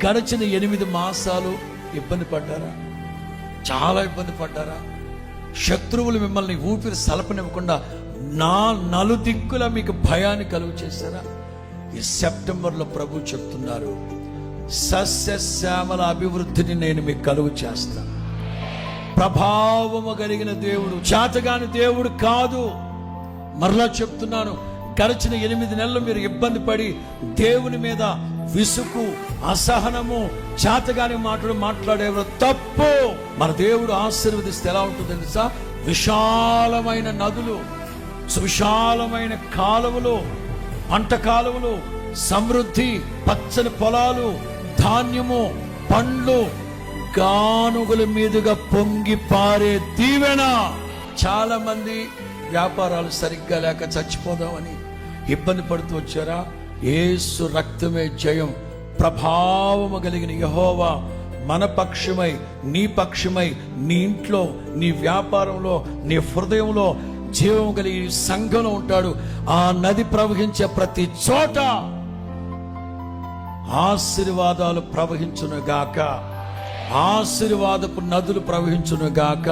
గడిచిన 8 మాసాలు ఇబ్బంది పడ్డారా? చాలా ఇబ్బంది పడ్డారా? శత్రువులు మిమ్మల్ని ఊపిరి సలపనివ్వకుండా నలుదిక్కుల మీకు భయాన్ని కలుగు చేశారా? ఈ సెప్టెంబర్లో ప్రభు చెప్తున్నారు, సస్యశ్యామల అభివృద్ధిని నేను మీకు కలుగు చేస్తాను. ప్రభావము కలిగిన దేవుడు, చేతగాని దేవుడు కాదు. మరలా చెప్తున్నాను, గడిచిన 8 నెలలు మీరు ఇబ్బంది పడి దేవుని మీద విసుగు, అసహనము, చేతగాని మాటలు మాట్లాడేవారు తప్పు. మన దేవుడు ఆశీర్వదిస్తే ఎలా ఉంటుంది తెలుసా? విశాలమైన నదులు, సువిశాలమైన కాలువలు, పంట కాలువలు, సమృద్ధి, పచ్చని పొలాలు, ధాన్యము, పండ్లు, గానుగుల మీదుగా పొంగి పారే దీవెన. చాలా మంది వ్యాపారాలు సరిగ్గా లేక చచ్చిపోదామని ఇబ్బంది పడుతూ వచ్చారా? యేసు రక్తమే జయం. ప్రభావము కలిగిన యెహోవా మన పక్షమై, నీ పక్షమై, నీ ఇంట్లో, నీ వ్యాపారంలో, నీ హృదయంలో, జీవం కలిగి సంఘంలో ఉంటాడు. ఆ నది ప్రవహించే ప్రతి చోట ఆశీర్వాదాలు ప్రవహించును గాక, ఆశీర్వాదపు నదులు ప్రవహించును గాక.